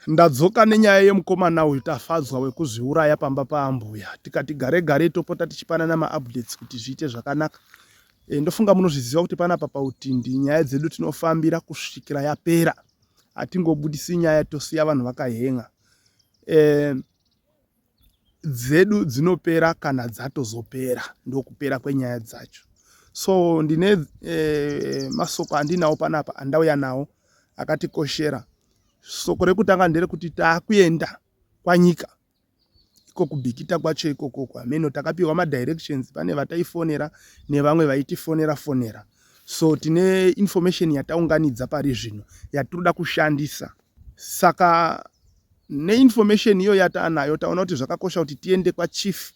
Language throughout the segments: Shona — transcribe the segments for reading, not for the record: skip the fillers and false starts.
Ndadzoka nenyaya yemukomana uyu tafadzwa wekuzviuraya pamba paambuya. Tikati gare gare topota tichipanana ma-updates kuti zviite zvakanaka. Ndofunga munozviziva kuti panapa pautindi nyaya dzedu tinofambira kusvikira yapera. Hatingobudisi nyaya tosiya vanhu vakahenga. Dzedu dzinopera kana dzatozopera, ndokupera kwenyaya dzacho. So ndine masoko andinawo panapa andauya nawo akatikoshera. Soko rekutanga nderekuti takuenda kwanyika iko kubhikita kwacho ikoko kwameno takapiwa madirections pane vataifonera nevamwe vaitifonera. So tine information yataunganidza pari zvino yatinoda kushandisa. Saka neinformation iyo yataanayo taona kuti zvakakosha kuti tiende kwaChief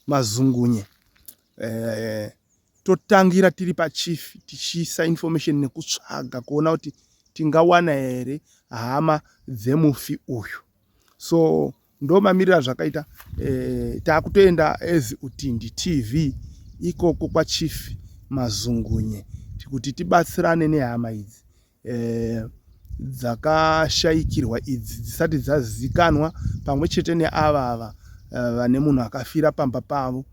Mazungunye. Totangira tiri paChief tichiisa information nekutsvaga kuona kuti tingawana here hama dzemufi uyu. So ndo mamirira zvakaita takutoenda as Utindi TV ikoko kwaChief Mazungunye kuti tibatsirane nehama idzi dzakashayikirwa idzi dzisati dzazikanwa pamwe chete neavava vane munhu akafira pamba pavo.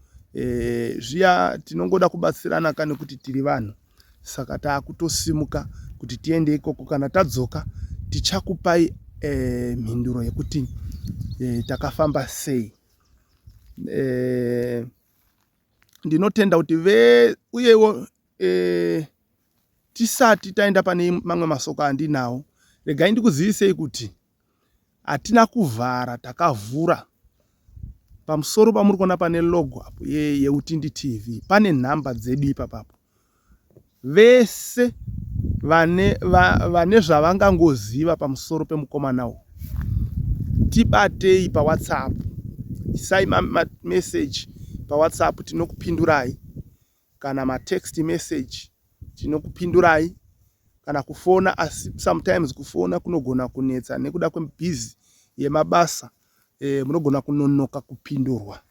Zviya tinongoda kubatsirana kane kuti tiri vanhu. Saka takutosimuka kuti tiende ikoko. Kana tadzoka tichakupai mhinduro yekuti takafamba sei. Ndinotenda kuti uyewo tisati taenda pane mamwe masoko andinawo, regai ndikuzivisei kuti hatina kuvhara, takavhura. Pamusoro pamuri kuona pane logo apo yeUtindi TV pane nhamba dzedu ipapapo. Vese vane zvavangangoziva pamusoro pemukomana uyu, tibatei paWhatsApp. Isai message paWhatsApp, tinokupindurai. Kana matext message tinokupindurai. Kana kufona, asi sometimes kufona kunogona kunetsa nekuda kwebhizi yemabasa. Munogona kunonoka kupindurwa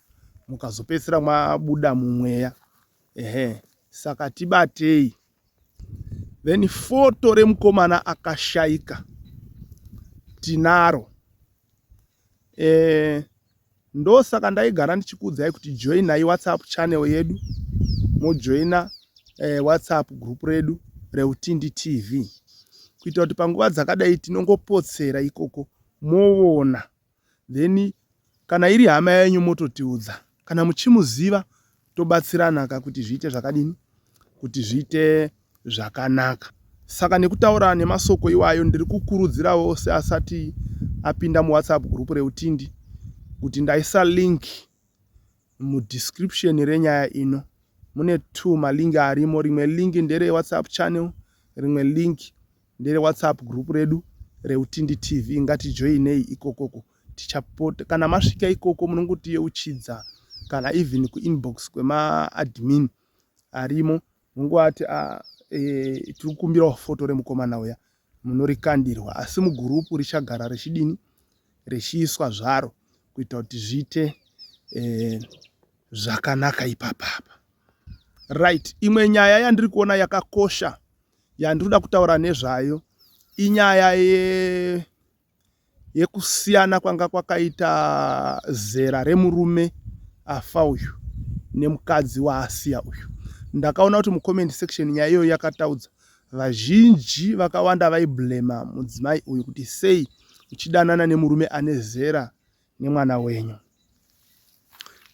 mukazopedzisira mwabuda mumweya. Saka tibatei. Then foto remukomana akashayika tinaro. Ndosaka ndaigara ndichikuudzai kuti joinai WhatsApp channel yedu, mojoina WhatsApp group redu reUtindi TV, kuita kuti panguva dzakadai tinongopotsera ikoko moona. Then kana iri hama yenyu mototiudza. Kana muchimuziva tobatsirana kuti zviite zvakadini, kuti zviite zvakanaka. Saka nekutaura nemasoko iwayo ndiri kukurudzira vose asati apinda muWhatsApp group reUtindi kuti ndaisa link mudescription renyaya ino. Mune 2 malingi arimo. Rimwe link ndere WhatsApp channel, rimwe link ndere WhatsApp group redu reUtindi TV. Ngatijoinei ikokoko. Tichapota kana masvika ikoko munongotiyeuchidza, kana even kuinbox kwema-admin arimo mungoti tiri kukumbirawo foto remukomana uya, munorikandirwa. Asi mugurupu richagara richidini, richiiswa zvaro kuita kuti zviite zvakanaka ipapapa. Right, imwe nyaya yandiri kuona yakakosha yandinoda kutaura nezvayo inyaya yekusiyana kwanga kwakaita zera remurume afa uyu nemukadzi waasiya uyu. Ndakaona kuti mucomment section nyaya iyo yakataudza. Vazhinji vakawanda vaiblema mudzimai uyu kuti sei uchidanana nemurume ane zera nemwana wenyu.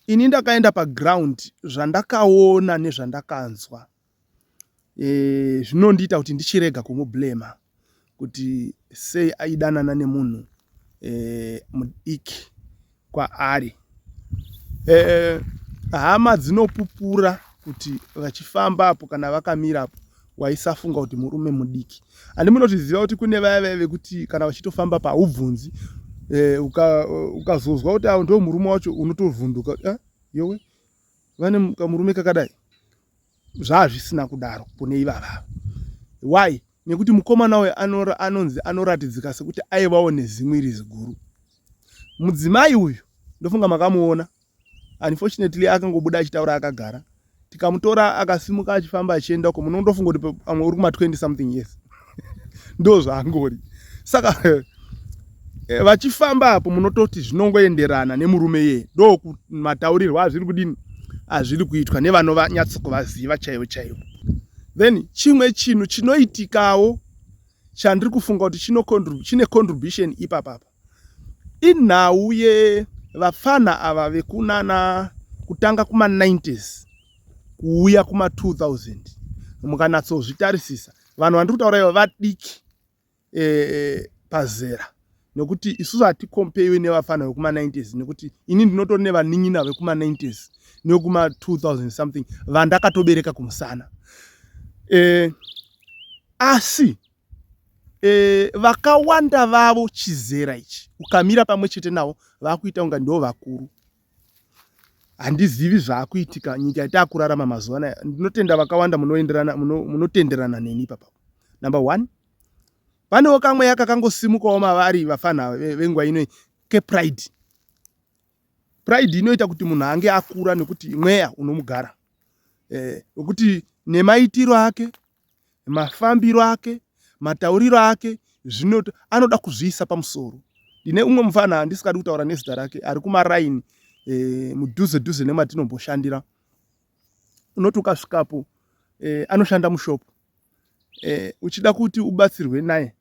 Ini ndakaenda paground, zvandakaona nezvandakanzwa zvinondiita kuti ndichirega kumublema kuti sei aidanana nemunhu mudiki kwaari. Hama dzinopupura kuti vachifamba apo kana vakamira apo waisafunga kuti murume mudiki. Ani munotiziva kuti kune vaya vekuti kana vachitofamba paubvunzi ukazozwa kuti ndo murume wacho unotovhunduka, yowe vane kamurume kakadai. Zvazvisina kudaro kune ivava. Why? Nekuti mukomana uyu anonzi anoratidzika sekuti aivawo nezimwiri ziguru. Mudzimai uyu ndofunga makamuona. Unfortunately akangobuda achitaura akagara. Tikamutora akasimuka achifamba achienda uko, munondofunga kuti amwe uri kuma 20 something years. Ndo zvaangori. Saka vachifamba apo munototi zvinongoenderana nemurume yeye, ndo mataurirwo azviri kudini, azviri kuitwa nevanonyatsokuvaziva chaivo chaivo. Then chimwe chinhu chinoitikawo chandiri kufunga kuti chine contribution ipapapa inhau yevafana ava vekunana kutanga kuma90s kuuya kuma2000. Mukanatsozvitarisisa vanhu vandiri kutaura ivo vadiki pazera, nekuti isusu hatikompeyiwe nevafana vekuma90s, nekuti ini ndinotori nevanin'ina vekuma90s nekuma2000 something vandakatobereka kumusana. Asi vakawanda vavo chizera ichi ukamira pamwe chete navo vakuita unga ndo vakuru. Handizivi zvaakuitika nyika yataakurarama mazuva anaya. Ndinotenda vakawanda munotenderana neni papa. Number 1, panewo kamwe yakakangosimukawo mavari vafana venguva ino kepride. Pride inoita kuti munhu ange akura nekuti mweya unomugara, nekuti nemaitiro ake, mafambiro ake, matauriro ake anoda kuzviisa pamusoro. Ndine umwe mufana ndisikadi kutaura nezita rake ari kumaraini mudhuze dhuze nematinomboshandira. Unoti ukasvikapo anoshanda mushopu, uchida kuti ubatsirwe naye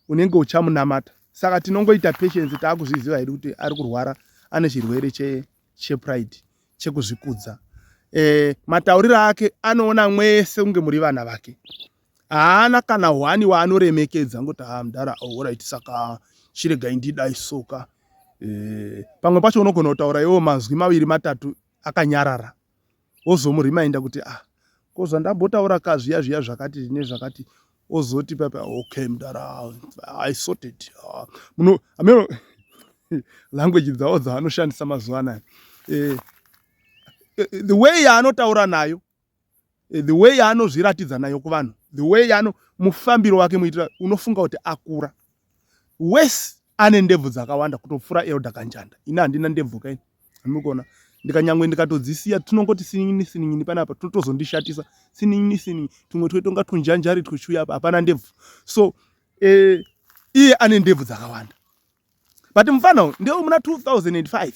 unenge uchamunamata. Saka tinongoita patience, taakuzviziva hedu kuti ari kurwara, ane chirwere chepride, chekuzvikudza. Matauriro ake anoona mwese kunge muri vana vake. Haana kana hwani waanoremekedza ngoti mudhara alright saka chiregai ndidai soka. Pamwe pacho unogona kutaura iwo mazwi 2 3 akanyarara, wozomurinda kuti koza ndambotaura zviya zvakati nezvakati, ozoti papa okay mudhara I sorted. Ameno language dzavo dzavanoshandisa mazuva anaya, the way yaanotaura nayo, the way yaanozviratidza nayo kuvanhu, the way mufambiro wake muitira, unofunga kuti akura. Wese ane ndebvu dzakawanda kutopfuura Elder Kanjanda. Ina handina ndebvu kaini, hamukona. Ndikanyangwe ndikatodzisiya tunongoti sinini panapa totozondishatisa sinini tumwe twetonga tunjanjari tuchiuya apa hapana ndebvu. So iye ane ndebvu dzakawanda. But mufana ndewo muna 2005.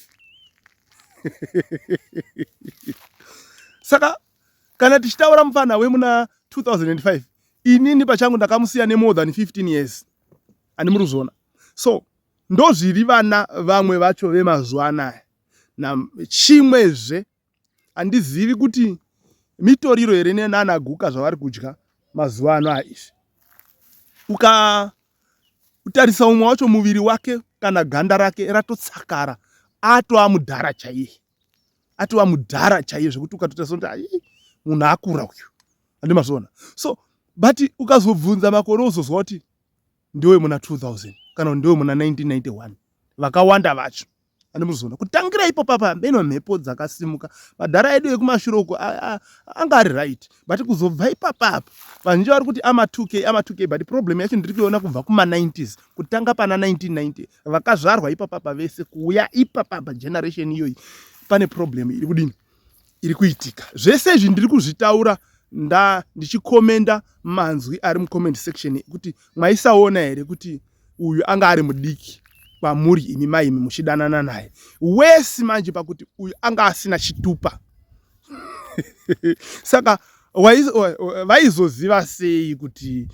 Saka kana tichitaura mufana wemuna 2005, inini pachangu ndakamusiya ne more than 15 years. Animuruzona. So ndozviri vana vamwe vacho vemazuva anaya. Na chimwezve handizivi kuti mitoriro here nenana guka zvavari kudya mazuva ano aizvi. Utarisa umwe wacho muviri wake kana ganda rake ratotsakara, atova mudhara chaiye zvekuti ukatotarisa kuti munhu akura uyu, handimazviona. So but ukazobvunza makore uzozwa kuti ndewe muna 2000 kana ndewe muna 1991, vakawanda vacho handimuzviona. Kutangira ipo papa beno mhepo dzakasimuka, madhara edu ekumashure uko anga ari right, but kuzobva ipapapa vazhinji vari kuti ama 2K, but problem yacho ndiri kuiona kubva kuma 90s kutanga pana 1990 vakazvarwa ipapapa vese kuuya ipapapa generation iyoyi, pane problem iri kudini, iri kuitika. Zvese izvi ndiri kuzvitaura ndichikomenda manzwi ari mucomment section kuti mwaisaona here kuti uyu anga ari mudiki kwamuri imi maimi muchidanana naye. Wesi manje pakuti uyu anga asina chitupa. Saka vaizoziva sei kuti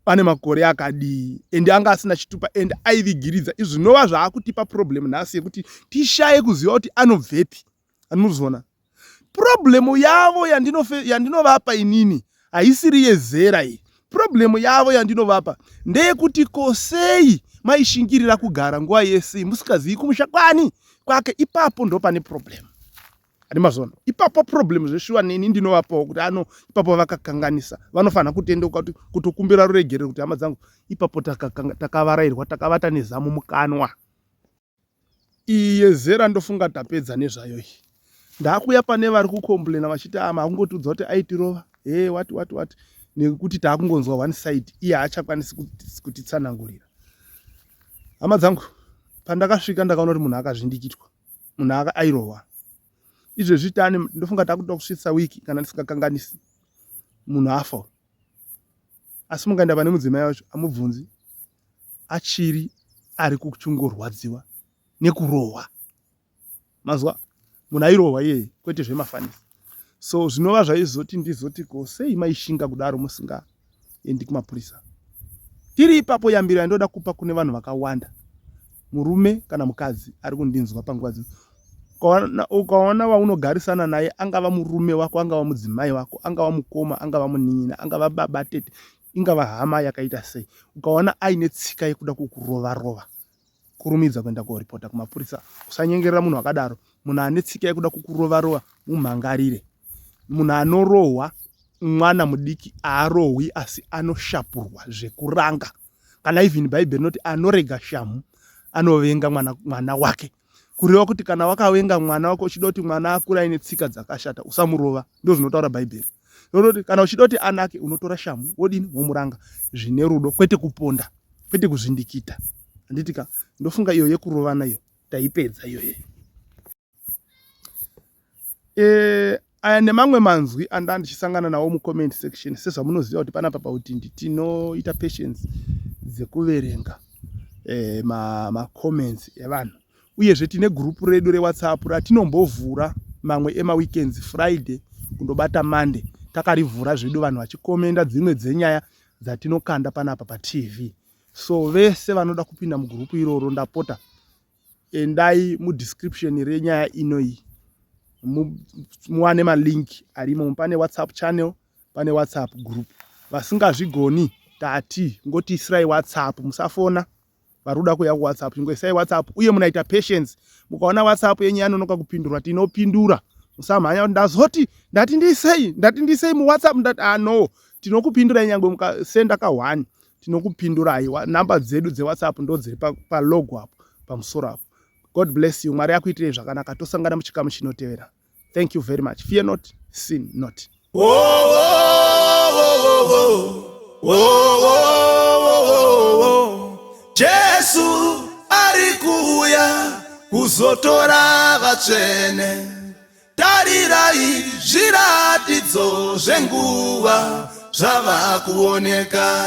ane makore akadii ende anga asina chitupa ende aivigiridza. Izvi zvinova zvaakutipa problem nhasi yekuti tishaye kuziva kuti anobvepi. Anozona problemu yavo yandinovapa inini haisiri yezera iyi. Problemu yavo yandinovapa ndeyekuti kosei maishingirira kugara nguva yese musikazivi kumusha kwake, ipapo ndo pane problem. Handimazona, ipapo problem zveshuwa neni ndinovapawo kuti ipapo vakakanganisa, vanofanira kutendeuka kutokumbira ruregerero kuti hama dzangu ipapo takavarairwa, takavata nezamu mukanwa. Iyi yezera ndofunga tapedza nezvayo iyi. Ndakuya pane vari kukomplaina vachiti makungotudza kuti aitirova wati nekuti taakungonzwa one side, iye haachakwanisi kutitsanangurira. Hama dzangu, pandakasvika ndakaona kuti munhu akazvindikitwa, munhu airohwa. Izvezvi ndofunga takuda kusvitsa wiki kana ndisingakanganisi, munhu afa. Asi mungaenda pane mudzimai wacho amubvunzi, achiri ari kuchungorwadziwa nekurohwa. Mazwa munhu airohwa iyeye, kwete zvemafanisi. So zvinova zvaizoti ndizoti ko sei maishinga kudaro musingaendi kumapurisa. Tiri ipapo yambiro yandoda kupa kune vanhu vakawanda, murume kana mukadzi ari kundinzwa panguva dzino. Ukaona waunogarisana naye, angava murume wako, angava mudzimai wako, angava mukoma, angava munin'ina, angava baba tete, ingava hama yakaita sei, ukaona aine tsika yekuda kukurova-rova, kurumidza kuenda koripota kumapurisa. Usanyengerera munhu akadaro. Munhu ane tsika yekuda kukurova-rova mumhangarire. Munhu anorohwa mwana mudiki aarohwi asi anoshapurwa zvekuranga. Kana even Bhaibheri rinoti anorega shamu anovenga mwana wake. Kureva kuti kana wakavenga mwana wako uchida kuti mwana akura aine tsika dzakashata, usamurova. Ndizvo zvinotaura Bhaibheri. Ndokuti kana uchida kuti anake unotora shamu wodini, womuranga zvine rudo, kwete kuponda, kwete kuzvindikita. Anditika ndofunga iyo yekurovana iyo taipedza iyoye. Aya nemamwe manzwi andandichisangana nawo mucomment section. Sezvamunoziva kuti panapa pautindi tinoita patience dzekuverenga comments evanhu. Uyezve tine group redu reWhatsApp ratinombovhura mamwe ema-weekends, Friday kundobata Monday. Takarivhura zvedu vanhu vachikomenda dzimwe dzenyaya dzatinokanda panapa paTV. So vese vanoda kupinda mugrupu iroro, ndapota endai mudescription renyaya inoyi muwane malink arimo. Pane WhatsApp channel, pane WhatsApp group. Vasingazvigoni tati ngotiisirai WhatsApp, musafona varuda kuya kuWhatsApp, ngoisai WhatsApp. Uye munaita patience, mukaona WhatsApp yenyu yanonoka kupindura, tinopindura. Musamhanya ndazoti ndati ndisei muWhatsApp, ndati no, tinokupindurai nyangwe mukasenda ka1, tinokupindurai. Namba dzedu dzeWhatsApp ndo dziri palogo apo pamusoro apo. God bless you. Mwari akuitirei zvakanaka. Tosangana muchikamu chinotevera. Thank you very much. Fear not, sin not. Jesu ari kuuya kuzotora vatsvene. Tarirai zviratidzo zvenguva zvava kuoneka.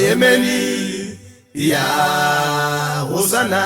Yemeni, Hosana.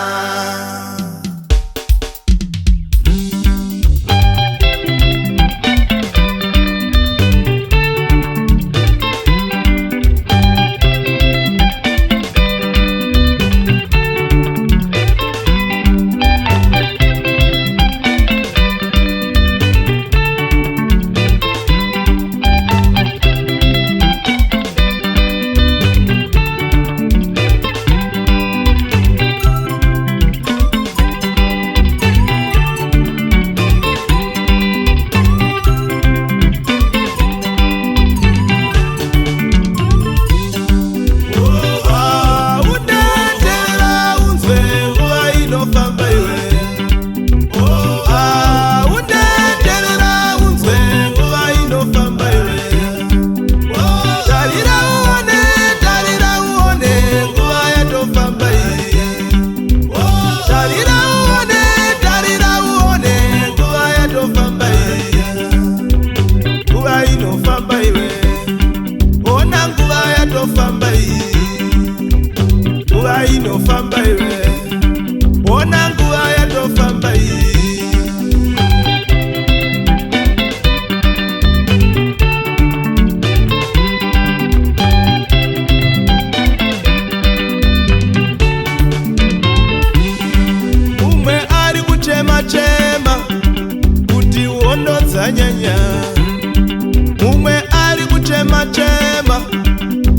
Mumwe ari kuchema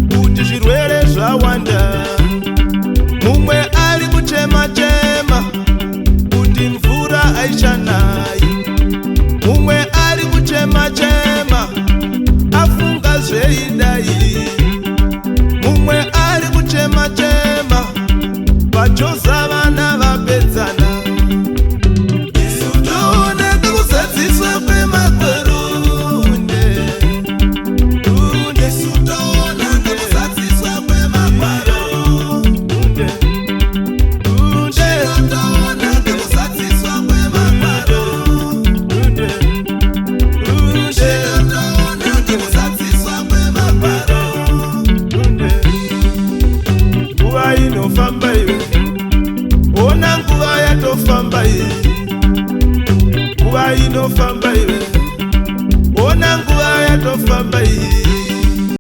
kuti zvirwere zvawanda. Mumwe ari kuchema kuti mvura aichanai. Mumwe ari kuchema afunga zveidai. Mumwe ari kuchema vachoza vana vapedzana. Kwemakwerunde, Yesu inofamba iwe, ona nguva yatofamba iwe, nguva inofamba iwe, ona nguva yatofamba iwe.